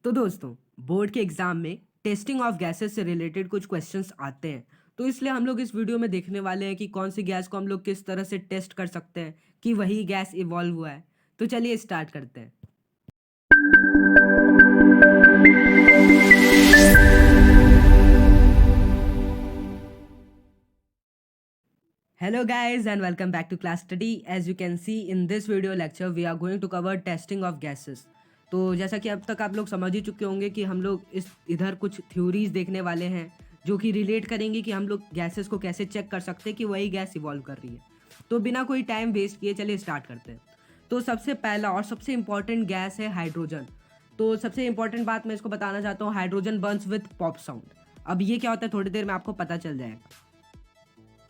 तो दोस्तों, बोर्ड के एग्जाम में टेस्टिंग ऑफ गैसेस से रिलेटेड कुछ क्वेश्चंस आते हैं। तो इसलिए हम लोग इस वीडियो में देखने वाले हैं कि कौन सी गैस को हम लोग किस तरह से टेस्ट कर सकते हैं कि वही गैस इवॉल्व हुआ है। तो चलिए स्टार्ट करते हैं। Hello guys and welcome back to class study. As you can see in this video lecture we are going to cover testing of gases. तो जैसा कि अब तक आप लोग समझ ही चुके होंगे कि हम लोग इधर कुछ थ्योरीज देखने वाले हैं जो कि रिलेट करेंगे कि हम लोग गैसेस को कैसे चेक कर सकते हैं कि वही गैस इवॉल्व कर रही है। तो बिना कोई टाइम वेस्ट किए चलिए स्टार्ट करते हैं। तो सबसे पहला और सबसे इम्पॉर्टेंट गैस है हाइड्रोजन। तो सबसे इम्पॉर्टेंट बात मैं इसको बताना चाहता हूँ, hydrogen Burns with pop sound. अब ये क्या होता है थोड़ी देर में आपको पता चल जाएगा।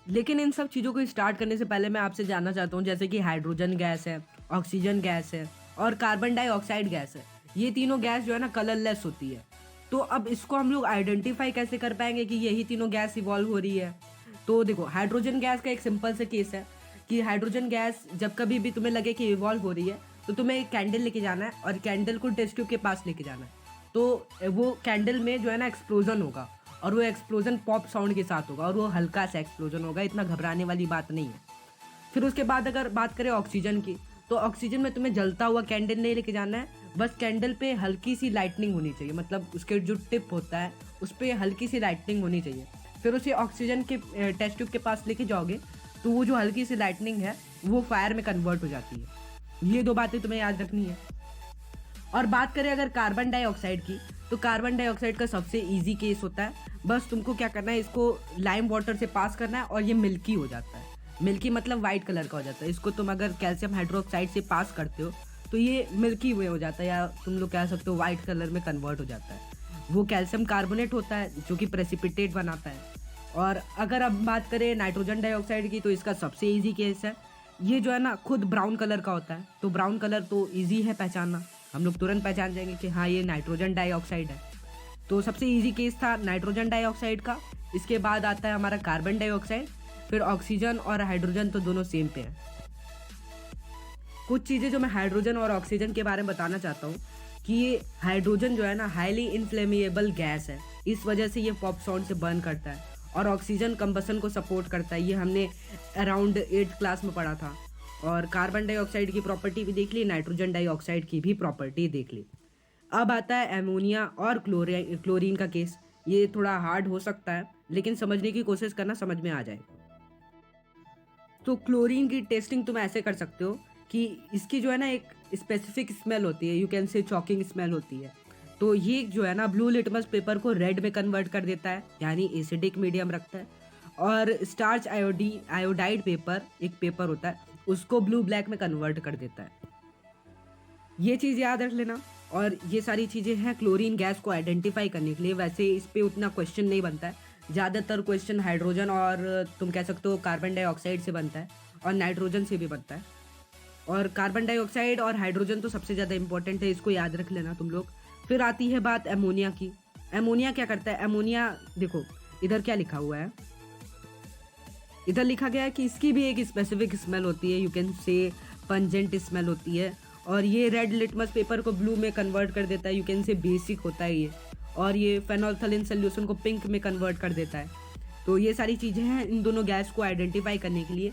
लेकिन इन सब चीज़ों को स्टार्ट करने से पहले मैं आपसे जानना चाहता हूँ, जैसे कि हाइड्रोजन गैस है, ऑक्सीजन गैस है और कार्बन डाइऑक्साइड गैस है। ये तीनों गैस जो है ना कलरलेस होती है। तो अब इसको हम लोग आइडेंटिफाई कैसे कर पाएंगे कि यही तीनों गैस इवॉल्व हो रही है। तो देखो, हाइड्रोजन गैस का एक सिंपल से केस है कि हाइड्रोजन गैस जब कभी भी तुम्हें लगे कि इवॉल्व हो रही है तो तुम्हें एक कैंडल लेके जाना है और कैंडल को टेस्ट ट्यूब के पास लेके जाना है। तो वो कैंडल में जो है ना एक्सप्लोजन होगा और वो एक्सप्लोजन पॉप साउंड के साथ होगा और वो हल्का सा एक्सप्लोजन होगा, इतना घबराने वाली बात नहीं है। फिर उसके बाद अगर बात करें ऑक्सीजन की, तो ऑक्सीजन में तुम्हें जलता हुआ कैंडल नहीं लेके जाना है, बस कैंडल पे हल्की सी लाइटनिंग होनी चाहिए, मतलब उसके जो टिप होता है उस पर हल्की सी लाइटनिंग होनी चाहिए। फिर उसे ऑक्सीजन के टेस्ट ट्यूब के पास लेके जाओगे तो वो जो हल्की सी लाइटनिंग है वो फायर में कन्वर्ट हो जाती है। ये दो बातें तुम्हें याद रखनी है। और बात करें अगर कार्बन डाइऑक्साइड की, तो कार्बन डाइऑक्साइड का सबसे इजी केस होता है। बस तुमको क्या करना है, इसको लाइम वाटर से पास करना है और ये मिल्की हो जाता है। मिल्की मतलब वाइट कलर का हो जाता है। इसको तुम अगर कैल्शियम हाइड्रोक्साइड से पास करते हो तो ये मिल्की वे हो जाता है, या तुम लोग कह सकते हो वाइट कलर में कन्वर्ट हो जाता है। वो कैल्शियम कार्बोनेट होता है जो कि प्रेसिपिटेट बनाता है। और अगर अब बात करें नाइट्रोजन डाइऑक्साइड की, तो इसका सबसे ईजी केस है। ये जो है ना खुद ब्राउन कलर का होता है, तो ब्राउन कलर तो ईजी है पहचानना, हम लोग तुरंत पहचान जाएंगे कि हाँ ये नाइट्रोजन डाइऑक्साइड है। तो सबसे इजी केस था नाइट्रोजन डाइऑक्साइड का। इसके बाद आता है हमारा कार्बन डाइऑक्साइड, फिर ऑक्सीजन और हाइड्रोजन, तो दोनों सेम पे हैं। कुछ चीज़ें जो मैं हाइड्रोजन और ऑक्सीजन के बारे में बताना चाहता हूँ कि ये हाइड्रोजन जो है ना हाईली इन्फ्लेमेबल गैस है, इस वजह से ये पॉप साउंड से बर्न करता है। और ऑक्सीजन कंबसन को सपोर्ट करता है, ये हमने अराउंड 8th क्लास में पढ़ा था। और कार्बन डाइऑक्साइड की प्रॉपर्टी भी देख ली, नाइट्रोजन डाइऑक्साइड की भी प्रॉपर्टी देख ली। अब आता है एमोनिया और क्लोरीन का केस। ये थोड़ा हार्ड हो सकता है लेकिन समझने की कोशिश करना, समझ में आ जाएगा। तो क्लोरीन की टेस्टिंग तुम ऐसे कर सकते हो कि इसकी जो है ना एक स्पेसिफिक स्मेल होती है, you can say choking smell होती है। तो ये जो है ना ब्लू लिटमस पेपर को रेड में कन्वर्ट कर देता है, यानी एसिडिक मीडियम रखता है। और स्टार्च आयोडाइड पेपर एक पेपर होता है, उसको ब्लू ब्लैक में कन्वर्ट कर देता है। ये चीज़ याद रख लेना। और ये सारी चीज़ें हैं क्लोरीन गैस को आइडेंटिफाई करने के लिए। वैसे इस पे उतना क्वेश्चन नहीं बनता है, ज़्यादातर क्वेश्चन हाइड्रोजन और तुम कह सकते हो कार्बन डाइऑक्साइड से बनता है और नाइट्रोजन से भी बनता है। और कार्बन डाइऑक्साइड और हाइड्रोजन तो सबसे ज़्यादा इंपॉर्टेंट है, इसको याद रख लेना तुम लोग। फिर आती है बात एमोनिया की। एमोनिया क्या करता है? एमोनिया देखो इधर क्या लिखा हुआ है, इधर लिखा गया है कि इसकी भी एक स्पेसिफिक स्मेल होती है, you can say pungent smell होती है। और ये रेड लिटमस पेपर को ब्लू में कन्वर्ट कर देता है, यू कैन से बेसिक होता है ये। और ये फेनोल्फथालीन सोल्यूशन को पिंक में कन्वर्ट कर देता है। तो ये सारी चीज़ें हैं इन दोनों गैस को आइडेंटिफाई करने के लिए।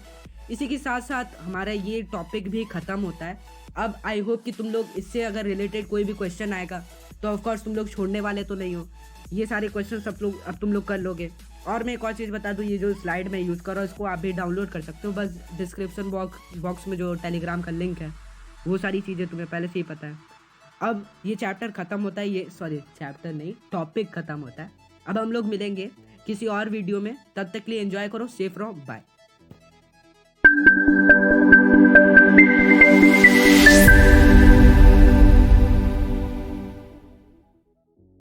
इसी के साथ साथ हमारा ये टॉपिक भी ख़त्म होता है। अब आई होप कि तुम लोग इससे अगर रिलेटेड कोई भी क्वेश्चन आएगा तो ऑफकोर्स तुम लोग छोड़ने वाले तो नहीं हो, ये सारे क्वेश्चन अब तुम लोग कर लोगे। और मैं एक और चीज़ बता दूँ, ये जो स्लाइड में यूज़ करो इसको आप भी डाउनलोड कर सकते हो, बस डिस्क्रिप्शन बॉक्स में जो टेलीग्राम का लिंक है वो सारी चीज़ें तुम्हें पहले से ही पता है। अब ये चैप्टर ख़त्म होता है, ये सॉरी चैप्टर नहीं टॉपिक ख़त्म होता है। अब हम लोग मिलेंगे किसी और वीडियो में, तब तक के लिए एंजॉय करो, सेफ रहो, बाय।